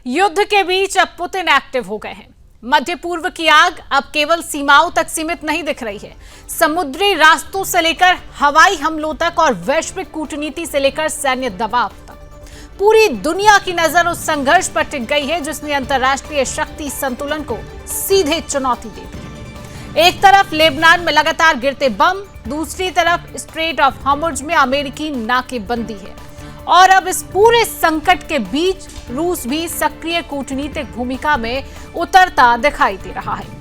युद्ध के बीच अब पुतिन एक्टिव हो गए हैं। मध्य पूर्व की आग अब केवल सीमाओं तक सीमित नहीं दिख रही है। समुद्री रास्तों से लेकर हवाई हमलों तक और वैश्विक कूटनीति से लेकर सैन्य दबाव तक पूरी दुनिया की नजर उस संघर्ष पर टिक गई है जिसने अंतर्राष्ट्रीय शक्ति संतुलन को सीधे चुनौती दे दी है। एक तरफ लेबनान में लगातार गिरते बम, दूसरी तरफ स्ट्रेट ऑफ हॉर्मुज़ में अमेरिकी नाकेबंदी है और अब इस पूरे संकट के बीच रूस भी सक्रिय कूटनीतिक भूमिका में उतरता दिखाई दे रहा है।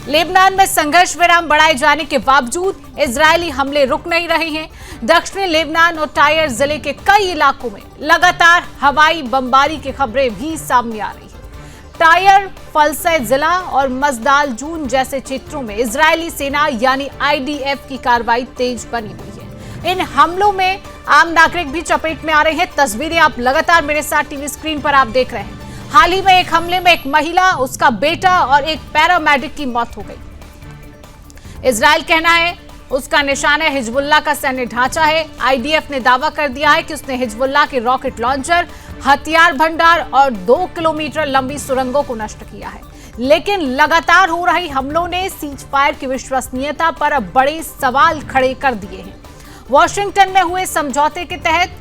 लेबनान में संघर्ष विराम बढ़ाए जाने के बावजूद इजरायली हमले रुक नहीं रहे हैं। दक्षिणी लेबनान और टायर जिले के कई इलाकों में लगातार हवाई बमबारी की खबरें भी सामने आ रही हैं। टायर, फलसै जिला और मजदाल जून जैसे क्षेत्रों में इजरायली सेना यानी IDF की कार्रवाई तेज बनी हुई है। इन हमलों में आम नागरिक भी चपेट में आ रहे हैं। तस्वीरें आप लगातार मेरे साथ टीवी स्क्रीन पर आप देख रहे हैं। हाल ही में एक हमले में एक महिला, उसका बेटा और एक पैरामेडिक की मौत हो गई। इजराइल कहना है उसका निशाना हिजबुल्लाह का सैन्य ढांचा है। IDF ने दावा कर दिया है कि उसने हिजबुल्लाह के रॉकेट लॉन्चर, हथियार भंडार और 2 किलोमीटर लंबी सुरंगों को नष्ट किया है। लेकिन लगातार हो रही हमलों ने सीज फायर की विश्वसनीयता पर अब बड़े सवाल खड़े कर दिए हैं। वॉशिंगटन में हुए समझौते के तहत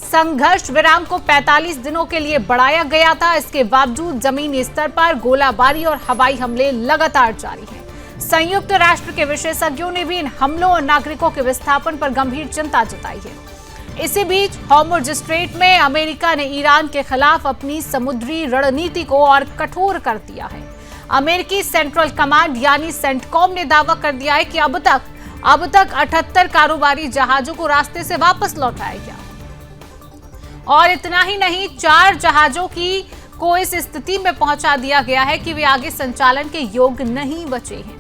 संघर्ष विराम को 45 दिनों के लिए बढ़ाया गया था। इसके बावजूद जमीनी स्तर पर गोलाबारी और हवाई हमले लगातार जारी हैं। संयुक्त राष्ट्र के विशेषज्ञों ने भी इन हमलों और नागरिकों के विस्थापन पर गंभीर चिंता जताई है। इसी बीच हॉर्मुज़ स्ट्रेट में अमेरिका ने ईरान के खिलाफ अपनी समुद्री रणनीति को और कठोर कर दिया है। अमेरिकी सेंट्रल कमांड यानी सेंटकॉम ने दावा कर दिया है कि अब तक 78 कारोबारी जहाजों को रास्ते से वापस लौटाया गया और इतना ही नहीं, 4 जहाजों को इस स्थिति में पहुंचा दिया गया है कि वे आगे संचालन के योग्य नहीं बचे हैं।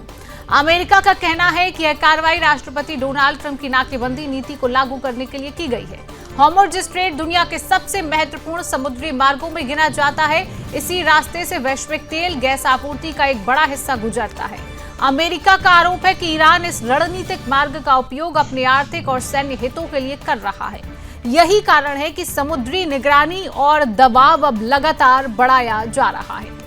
अमेरिका का कहना है कि यह कार्रवाई राष्ट्रपति डोनाल्ड ट्रंप की नाकेबंदी नीति को लागू करने के लिए की गई है। हॉर्मुज़ स्ट्रेट दुनिया के सबसे महत्वपूर्ण समुद्री मार्गों में गिना जाता है। इसी रास्ते से वैश्विक तेल गैस आपूर्ति का एक बड़ा हिस्सा गुजरता है। अमेरिका का आरोप है कि ईरान इस रणनीतिक मार्ग का उपयोग अपने आर्थिक और सैन्य हितों के लिए कर रहा है। यही कारण है कि समुद्री निगरानी और दबाव अब लगातार बढ़ाया जा रहा है।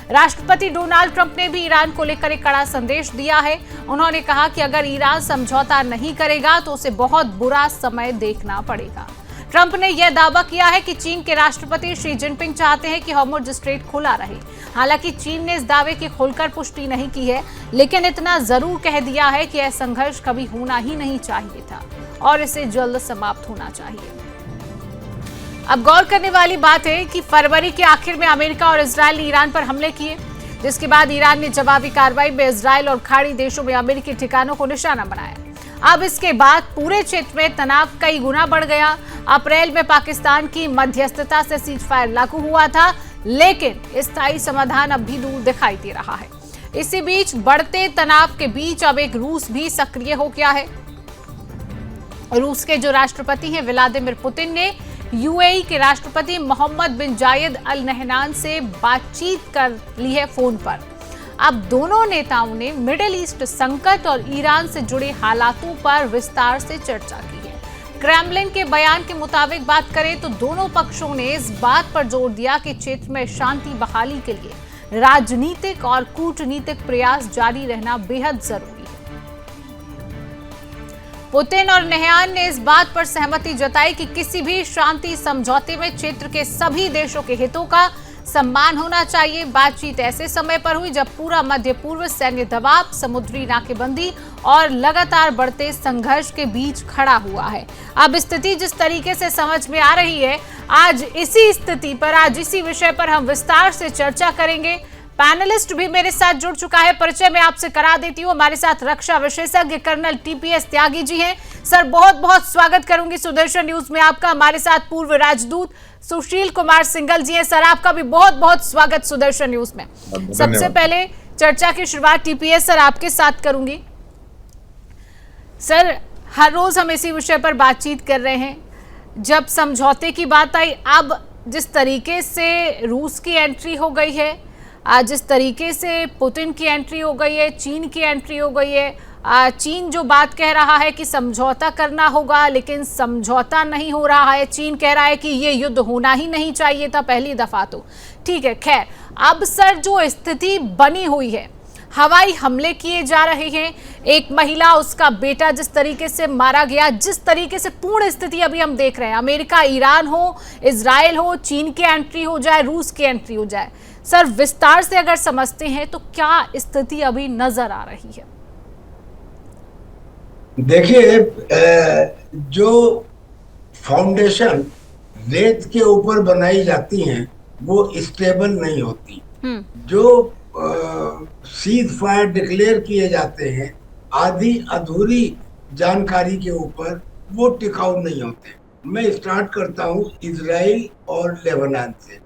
राष्ट्रपति डोनाल्ड ट्रंप ने भी ईरान को लेकर एक कड़ा संदेश दिया है। उन्होंने कहा कि अगर ईरान समझौता नहीं करेगा तो उसे बहुत बुरा समय देखना पड़ेगा। ट्रंप ने यह दावा किया है कि चीन के राष्ट्रपति शी जिनपिंग चाहते हैं कि हॉर्मुज़ स्ट्रेट खुला रहे। हालांकि चीन ने इस दावे की खुलकर पुष्टि नहीं की है, लेकिन इतना जरूर कह दिया है कि यह संघर्ष कभी होना ही नहीं चाहिए था और इसे जल्द समाप्त होना चाहिए। अब गौर करने वाली बात है कि फरवरी के आखिर में अमेरिका और इजरायल ने ईरान पर हमले किए, जिसके बाद ईरान ने जवाबी कार्रवाई में इजरायल और खाड़ी देशों में अमेरिकी ठिकानों को निशाना बनाया। अब इसके बाद पूरे क्षेत्र में तनाव कई गुना बढ़ गया। अप्रैल में पाकिस्तान की मध्यस्थता से सीज फायर लागू हुआ था, लेकिन स्थायी समाधान अब भी दूर दिखाई दे रहा है। इसी बीच बढ़ते तनाव के बीच अब एक रूस भी सक्रिय हो गया है। रूस के जो राष्ट्रपति हैं व्लादिमीर पुतिन ने UAE के राष्ट्रपति मोहम्मद बिन जायद अल नहयान से बातचीत कर ली है फोन पर। अब दोनों नेताओं ने मिडिल ईस्ट संकट और ईरान से जुड़े हालातों पर विस्तार से चर्चा की है। क्रेमलिन के बयान के मुताबिक बात करें तो दोनों पक्षों ने इस बात पर जोर दिया कि क्षेत्र में शांति बहाली के लिए राजनीतिक और कूटनीतिक प्रयास जारी रहना बेहद जरूरी है। पुतिन और नहयान ने इस बात पर सहमति जताई कि किसी भी शांति समझौते में क्षेत्र के सभी देशों के हितों का सम्मान होना चाहिए। बातचीत ऐसे समय पर हुई जब पूरा मध्य पूर्व सैन्य दबाव, समुद्री नाकेबंदी और लगातार बढ़ते संघर्ष के बीच खड़ा हुआ है। अब स्थिति जिस तरीके से समझ में आ रही है, आज इसी विषय पर हम विस्तार से चर्चा करेंगे। पैनलिस्ट भी मेरे साथ जुड़ चुका है, परिचय मैं आपसे करा देती हूँ। हमारे साथ रक्षा विशेषज्ञ कर्नल TPS त्यागी जी हैं। सर, बहुत बहुत स्वागत करूंगी सुदर्शन न्यूज में आपका। हमारे साथ पूर्व राजदूत सुशील कुमार सिंघल जी हैं। सर, आपका भी बहुत बहुत स्वागत सुदर्शन न्यूज में। सबसे पहले चर्चा की शुरुआत TPS सर आपके साथ करूंगी। सर, हर रोज हम इसी विषय पर बातचीत कर रहे हैं। जब समझौते की बात आई, अब जिस तरीके से रूस की एंट्री हो गई है, जिस तरीके से पुतिन की एंट्री हो गई है, चीन की एंट्री हो गई है, चीन जो बात कह रहा है कि समझौता करना होगा, लेकिन समझौता नहीं हो रहा है। चीन कह रहा है कि ये युद्ध होना ही नहीं चाहिए था पहली दफा। तो ठीक है, खैर अब सर जो स्थिति बनी हुई है, हवाई हमले किए जा रहे हैं, एक महिला उसका बेटा जिस तरीके से मारा गया, जिस तरीके से पूर्ण स्थिति अभी हम देख रहे हैं, अमेरिका ईरान हो, इजराइल हो, चीन की एंट्री हो जाए, रूस की एंट्री हो जाए, सर विस्तार से अगर समझते हैं तो क्या स्थिति अभी नजर आ रही है? देखिए, जो फाउंडेशन रेत के ऊपर बनाई जाती हैं वो स्टेबल नहीं होती। जो सीज फायर डिक्लेयर किए जाते हैं आधी अधूरी जानकारी के ऊपर, वो टिकाऊ नहीं होते। मैं स्टार्ट करता हूँ इजराइल और लेबनान से।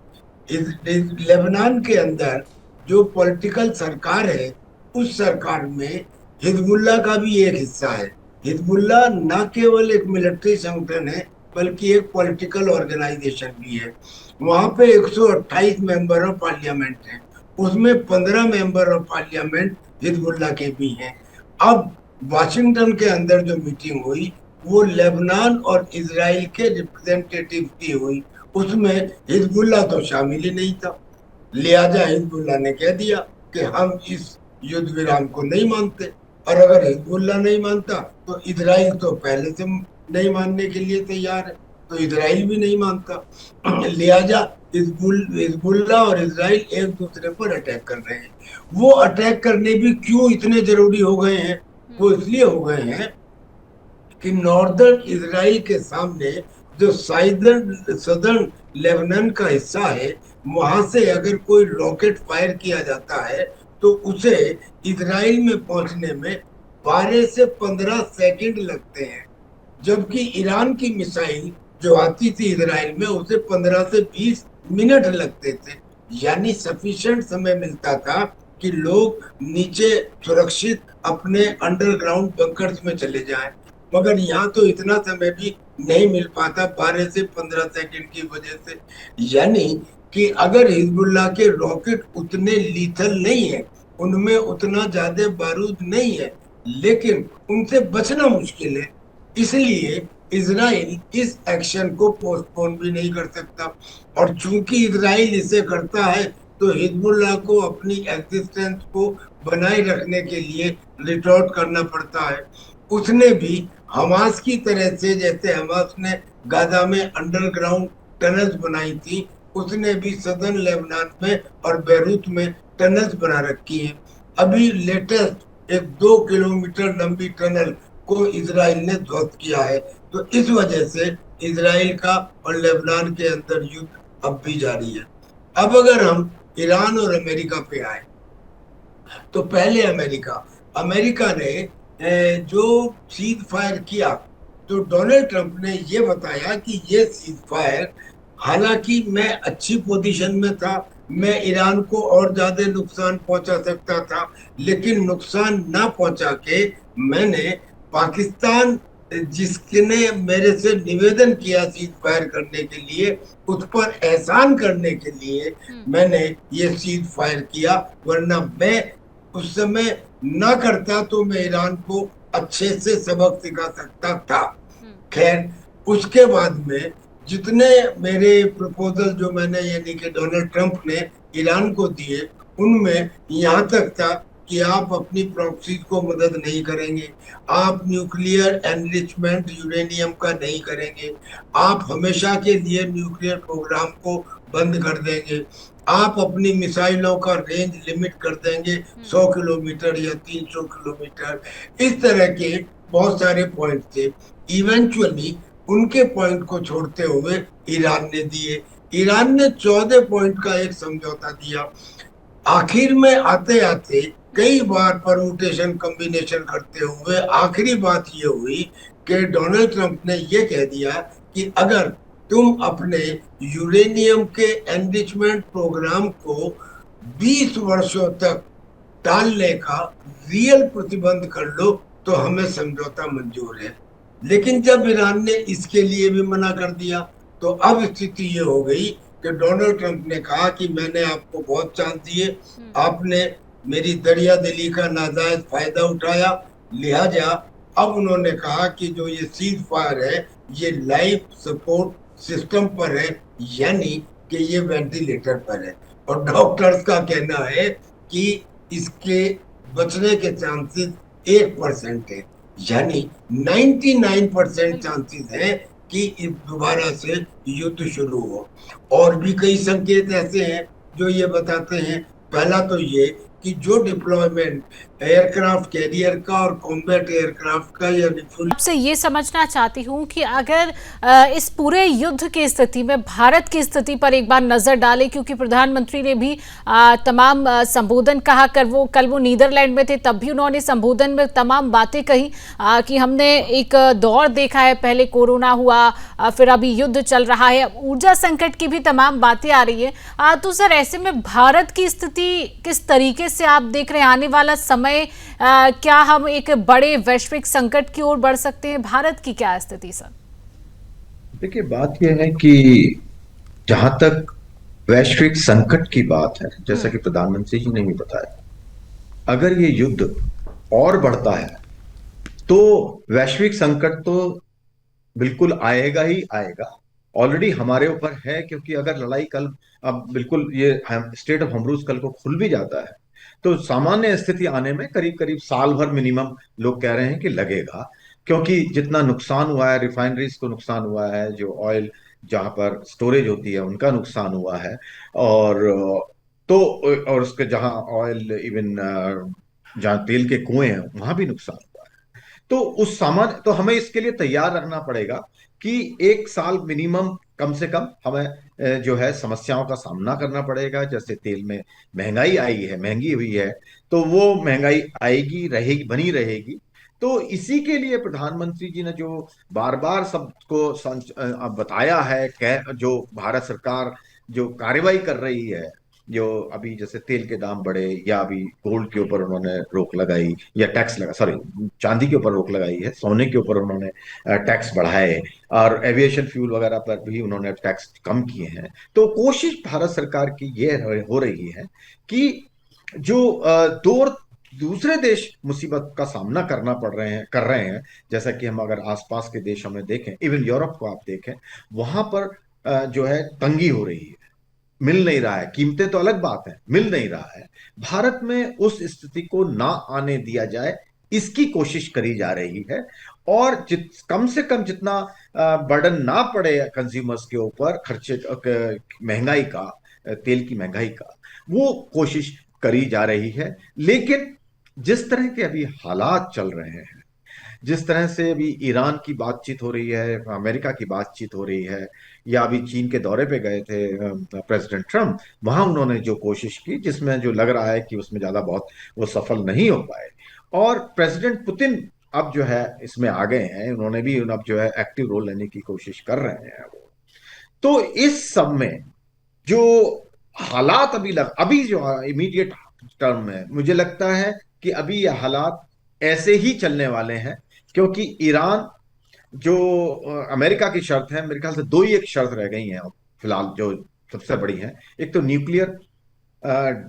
लेबनान के अंदर जो पॉलिटिकल सरकार है, उस सरकार में हिजबुल्लाह का भी एक हिस्सा है। हिजबुल्लाह न केवल एक मिलिट्री संगठन है बल्कि एक पॉलिटिकल ऑर्गेनाइजेशन भी है। वहां पे 128 मेंबर ऑफ पार्लियामेंट हैं, उसमें 15 मेंबर ऑफ पार्लियामेंट हिजबुल्लाह के भी हैं। अब वाशिंगटन के अंदर जो मीटिंग हुई वो लेबनान और इजराइल के रिप्रेजेंटेटिव की हुई, उसमें हिजबुल्लाह तो शामिल ही नहीं था। लिहाजा हिजबुल्लाह ने कह दिया कि हम इस युद्ध विराम को नहीं मानते, और अगर हिजबुल्लाह नहीं मानता तो इजराइल तो पहले से नहीं मानने के लिए तैयार है, तो इजराइल भी नहीं मानता। लिहाजा हिजबुल्लाह और इजराइल एक दूसरे पर अटैक कर रहे हैं। वो अटैक करने भी क्यों इतने जरूरी हो गए हैं? वो इसलिए हो गए हैं कि नॉर्दर्न इजराइल के सामने जो सदर्न लेबनान का हिस्सा है, वहां से अगर कोई रॉकेट फायर किया जाता है तो उसे इजराइल में पहुंचने में 12 से 15 सेकंड लगते हैं, जबकि ईरान की मिसाइल जो आती थी इजराइल में उसे 15 से 20 मिनट लगते थे। यानी सफिशिएंट समय मिलता था कि लोग नीचे सुरक्षित अपने अंडरग्राउंड बंकर्स में चले जाएं। मगर यहाँ तो इतना समय भी नहीं मिल पाता 12 से 15 सेकंड की वजह से। यानी कि अगर हिजबुल्लाह के रॉकेट उतने लीथल नहीं है, उनमें उतना ज्यादा बारूद नहीं है, लेकिन उनसे बचना मुश्किल है। इसलिए इजराइल इस एक्शन को पोस्टपोन भी नहीं कर सकता, और चूंकि इजराइल इसे करता है तो हिजबुल्लाह को अपनी एग्जिस्टेंस को बनाए रखने के लिए रिटॉर्ट करना पड़ता है। उसने भी हमास की तरह से, जैसे हमास ने गाजा में अंडरग्राउंड टनल्स बनाई थी, उसने भी सदर्न लेबनान में और बैरूत में टनल्स बना रखी है। अभी लेटेस्ट एक 2 किलोमीटर लंबी टनल को इजराइल ने ध्वस्त किया है। तो इस वजह से इजराइल का और लेबनान के अंदर युद्ध अब भी जारी है। अब अगर हम ईरान और अमेरिका पे आए तो पहले अमेरिका ने जो सीज फायर किया, तो डोनाल्ड ट्रंप ने ये बताया कि ये सीज फायर, हालांकि मैं अच्छी पोजीशन में था, मैं ईरान को और ज्यादा नुकसान पहुंचा सकता था, लेकिन नुकसान ना पहुंचा के मैंने पाकिस्तान, जिसने मेरे से निवेदन किया सीज फायर करने के लिए, उस पर एहसान करने के लिए मैंने ये सीज फायर किया, वरना मैं उस समय ना करता तो मैं ईरान को अच्छे से सबक सिखा सकता था। खैर, उसके बाद में जितने मेरे प्रपोजल जो मैंने, यानी कि डोनाल्ड ट्रंप ने ईरान को दिए, उनमें यहाँ तक था कि आप अपनी प्रॉक्सीज को मदद नहीं करेंगे, आप न्यूक्लियर एनरिचमेंट यूरेनियम का नहीं करेंगे, आप हमेशा के लिए न्यूक्लियर प्रोग्राम को बंद कर देंगे, आप अपनी मिसाइलों का रेंज लिमिट कर देंगे 100 किलोमीटर या 300 किलोमीटर। इस तरह के बहुत सारे पॉइंट थे। इवेंचुअली उनके पॉइंट को छोड़ते हुए ईरान ने दिए। ईरान ने 14 पॉइंट का एक समझौता दिया। आखिर में आते आते कई बार परमुटेशन कॉम्बिनेशन करते हुए आखिरी बात ये हुई कि डोनाल्ड ट्रंप ने ये कह दिया कि अगर तुम अपने यूरेनियम के एनरिचमेंट प्रोग्राम को 20 वर्षों तक टालने का रियल प्रतिबंध कर लो तो हमें समझौता मंजूर है। लेकिन जब ईरान ने इसके लिए भी मना कर दिया तो अब स्थिति ये हो गई कि डोनाल्ड ट्रंप ने कहा कि मैंने आपको बहुत चांस दिए, आपने मेरी दरिया दिली का नाजायज फायदा उठाया, लिहाजा अब उन्होंने कहा कि जो ये सीज फायर है ये लाइफ सपोर्ट सिस्टम पर है, यानी कि ये वेंटिलेटर पर है। और डॉक्टर्स का कहना है कि इसके बचने के चांसेस 1% है, यानी 99% चांसेस है कि दोबारा से युद्ध शुरू हो। और भी कई संकेत ऐसे हैं जो ये बताते हैं। पहला तो ये कि जो डिप्लॉयमेंट एयरक्राफ्ट कैरियर का और कॉम्बैट एयरक्राफ्ट का या फुल। आपसे ये समझना चाहती हूँ कि अगर इस पूरे युद्ध की स्थिति में भारत की स्थिति पर एक बार नजर डालें, क्योंकि प्रधानमंत्री ने भी तमाम संबोधन कहा कर वो कल वो नीदरलैंड में थे, तब भी उन्होंने संबोधन में तमाम बातें कही कि हमने एक दौर देखा है, पहले कोरोना हुआ, फिर अभी युद्ध चल रहा है, ऊर्जा संकट की भी तमाम बातें आ रही है। तो सर ऐसे में भारत की स्थिति किस तरीके से आप देख रहे हैं? आने वाला समय क्या हम एक बड़े वैश्विक संकट की ओर बढ़ सकते हैं? भारत की क्या स्थिति सर? देखिए, बात यह है कि जहां तक वैश्विक संकट की बात है, जैसा कि प्रधानमंत्री जी ने भी बताया, अगर ये युद्ध और बढ़ता है तो वैश्विक संकट तो बिल्कुल आएगा ही आएगा। ऑलरेडी हमारे ऊपर है, क्योंकि अगर लड़ाई कल अब बिल्कुल ये स्टेट ऑफ हॉर्मुज़ कल को खुल भी जाता है तो सामान्य स्थिति आने में करीब करीब साल भर मिनिमम लोग कह रहे हैं कि लगेगा। क्योंकि जितना नुकसान हुआ है, रिफाइनरीज को नुकसान हुआ है, जो ऑयल जहां पर स्टोरेज होती है उनका नुकसान हुआ है, और तो और उसके जहां ऑयल इवन जहां तेल के कुएं हैं वहां भी नुकसान हुआ है। तो उस सामान तो हमें इसके लिए तैयार रखना पड़ेगा कि एक साल मिनिमम कम से कम हमें जो है समस्याओं का सामना करना पड़ेगा। जैसे तेल में महंगाई आई है, महंगी हुई है, तो वो महंगाई आएगी, रहेगी, बनी रहेगी। तो इसी के लिए प्रधानमंत्री जी ने जो बार बार सबको बताया है, जो भारत सरकार जो कार्रवाई कर रही है, जो अभी जैसे तेल के दाम बढ़े या अभी गोल्ड के ऊपर उन्होंने रोक लगाई या टैक्स लगा, सॉरी चांदी के ऊपर रोक लगाई है, सोने के ऊपर उन्होंने टैक्स बढ़ाए, और एविएशन फ्यूल वगैरह पर भी उन्होंने टैक्स कम किए हैं। तो कोशिश भारत सरकार की ये हो रही है कि जो दूसरे देश मुसीबत का सामना कर रहे हैं, जैसा कि हम अगर आसपास के देश हमें देखें, इवन यूरोप को आप देखें, वहां पर जो है तंगी हो रही है, मिल नहीं रहा है। कीमतें तो अलग बात है, मिल नहीं रहा है। भारत में उस स्थिति को ना आने दिया जाए, इसकी कोशिश करी जा रही है। और कम से कम जितना बर्डन ना पड़े कंज्यूमर्स के ऊपर खर्चे महंगाई का, तेल की महंगाई का, वो कोशिश करी जा रही है। लेकिन जिस तरह के अभी हालात चल रहे हैं, जिस तरह से अभी ईरान की बातचीत हो रही है, अमेरिका की बातचीत हो रही है, या अभी चीन के दौरे पे गए थे प्रेसिडेंट ट्रम्प, वहां उन्होंने जो कोशिश की, जिसमें जो लग रहा है कि उसमें ज्यादा बहुत वो सफल नहीं हो पाए। और प्रेसिडेंट पुतिन अब जो है इसमें आ गए हैं, उन्होंने भी अब जो है एक्टिव रोल लेने की कोशिश कर रहे हैं वो। तो इस सब में जो हालात अभी जो इमीडिएट टर्म में मुझे लगता है कि अभी ये हालात ऐसे ही चलने वाले हैं, क्योंकि ईरान जो अमेरिका की शर्त है, मेरे ख्याल से दो ही एक शर्त रह गई हैं फिलहाल जो सबसे बड़ी है। एक तो न्यूक्लियर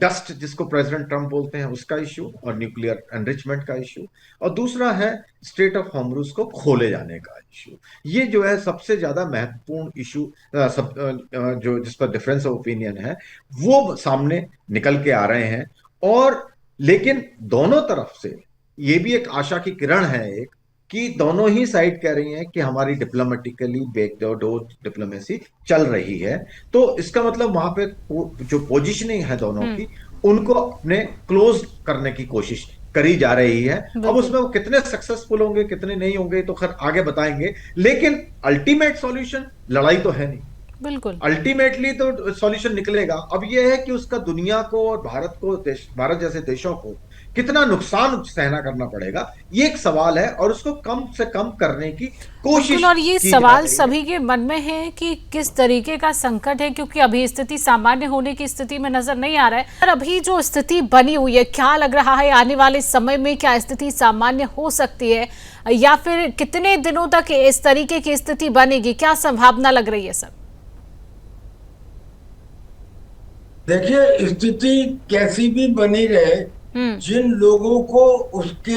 डस्ट जिसको प्रेसिडेंट ट्रम्प बोलते हैं उसका इश्यू, और न्यूक्लियर एनरिचमेंट का इश्यू, और दूसरा है स्ट्रेट ऑफ हॉर्मुज़ को खोले जाने का इश्यू। ये जो है सबसे ज्यादा महत्वपूर्ण इश्यू, जो जिस पर डिफरेंस ऑफ ओपिनियन है वो सामने निकल के आ रहे हैं। और लेकिन दोनों तरफ से ये भी एक आशा की किरण है एक, कि दोनों ही साइड कह रही हैं कि हमारी डिप्लोमेटिकली बैकडोर डिप्लोमेसी चल रही है। तो इसका मतलब वहां पे जो पोजीशनिंग है दोनों की, उनको अपने क्लोज करने की कोशिश करी जा रही है। अब उसमें वो कितने सक्सेसफुल होंगे, कितने नहीं होंगे, तो खैर आगे बताएंगे। लेकिन अल्टीमेट सॉल्यूशन लड़ाई तो है नहीं, बिल्कुल अल्टीमेटली तो सॉल्यूशन निकलेगा। अब यह है कि उसका दुनिया को और भारत जैसे देशों को कितना नुकसान सहना करना पड़ेगा, ये एक सवाल है, और उसको कम से कम करने की कोशिश। और ये सवाल सभी के मन में है कि किस तरीके का संकट है, क्योंकि अभी स्थिति सामान्य होने की स्थिति में नजर नहीं आ रहा है। और अभी जो स्थिति बनी हुई है, क्या लग रहा है आने वाले समय में क्या स्थिति सामान्य हो सकती है, या फिर कितने दिनों तक इस तरीके की स्थिति बनेगी? क्या संभावना लग रही है सर? देखिए, स्थिति कैसी भी बनी रहे, जिन लोगों को उसके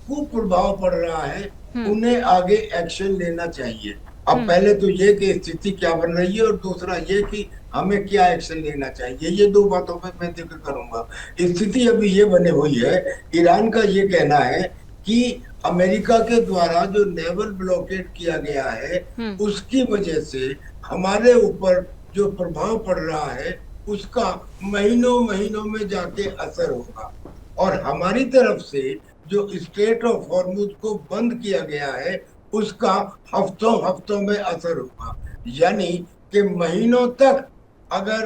कुप्रभाव पड़ रहा है उन्हें आगे एक्शन लेना चाहिए। अब पहले तो ये कि स्थिति क्या बन रही है, और दूसरा ये कि हमें क्या एक्शन लेना चाहिए, ये दो बातों पे मैं जिक्र करूंगा। स्थिति अभी ये बने हुई है, ईरान का ये कहना है कि अमेरिका के द्वारा जो नेवल ब्लॉकेड किया गया है उसकी वजह से हमारे ऊपर जो प्रभाव पड़ रहा है उसका महीनों महीनों में जाके असर होगा, और हमारी तरफ से जो स्ट्रेट ऑफ हॉर्मुज को बंद किया गया है उसका हफ्तों हफ्तों में असर होगा। यानी कि महीनों तक अगर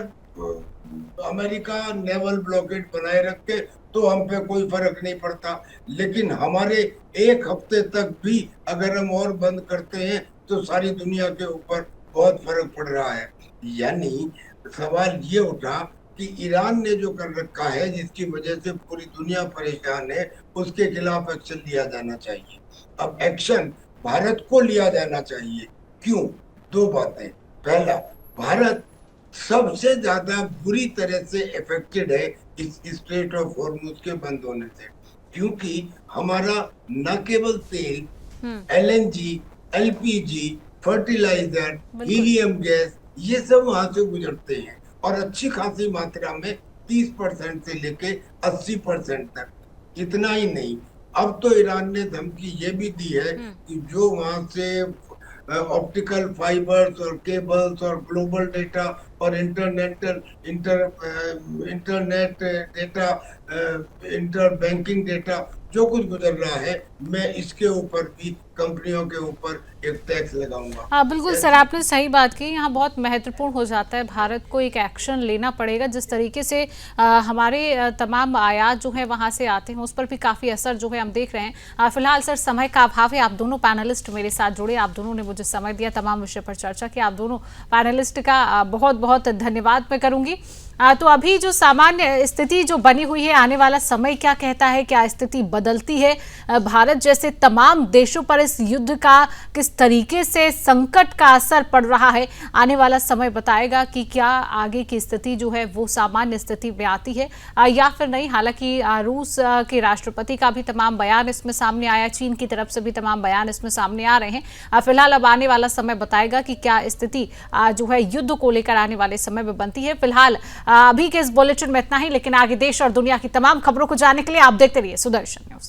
अमेरिका नेवल ब्लॉकेड बनाए रखे तो हम पे कोई फर्क नहीं पड़ता, लेकिन हमारे एक हफ्ते तक भी अगर हम और बंद करते हैं तो सारी दुनिया के ऊपर बहुत फर्क पड़ रहा है। यानी सवाल ये उठा कि ईरान ने जो कर रखा है जिसकी वजह से पूरी दुनिया परेशान है, उसके खिलाफ एक्शन लिया जाना चाहिए। अब एक्शन भारत को लिया जाना चाहिए। क्यों? दो बातें। पहला, भारत सबसे ज्यादा बुरी तरह से इफेक्टेड है इस स्ट्रेट ऑफ हॉर्मुज के बंद होने से, क्योंकि हमारा न केवल तेल, LNG, LPG, fertiliser, helium gas, ये सब वहां से गुजरते हैं, और अच्छी खासी मात्रा में 30% से लेके 80% तक। इतना ही नहीं, अब तो ईरान ने धमकी ये भी दी है कि जो वहां से ऑप्टिकल फाइबर्स और केबल्स और ग्लोबल डेटा और internet data, inter banking data जो कुछ गुजर रहा है, मैं इसके ऊपर भी कंपनियों के ऊपर एक टैक्स लगाऊंगा। हाँ बिल्कुल सर, आपने सही बात की। यहाँ बहुत महत्वपूर्ण हो जाता है, भारत को एक एक्शन लेना पड़ेगा। जिस तरीके से हमारे तमाम आयात जो है वहाँ से आते हैं उस पर भी काफ़ी असर जो है हम देख रहे हैं। फिलहाल सर समय का अभाव है, आप दोनों पैनलिस्ट मेरे साथ जुड़े, आप दोनों ने मुझे समय दिया, तमाम विषय पर चर्चा की। आप दोनों पैनलिस्ट का बहुत बहुत धन्यवाद मैं करूँगी। तो अभी जो सामान्य स्थिति जो बनी हुई है, आने वाला समय क्या कहता है, क्या स्थिति बदलती है, भारत जैसे तमाम देशों पर इस युद्ध का किस तरीके से संकट का असर पड़ रहा है, आने वाला समय बताएगा कि क्या आगे की स्थिति जो है वो सामान्य स्थिति में आती है या फिर नहीं। हालांकि रूस के राष्ट्रपति का भी तमाम बयान इसमें सामने आया, चीन की तरफ से भी तमाम बयान इसमें सामने आ रहे हैं। फिलहाल अब आने वाला समय बताएगा कि क्या स्थिति जो है युद्ध को लेकर आने वाले समय में बनती है। फिलहाल अभी के इस बुलेटिन में इतना ही, लेकिन आगे देश और दुनिया की तमाम खबरों को जानने के लिए आप देखते रहिए सुदर्शन न्यूज।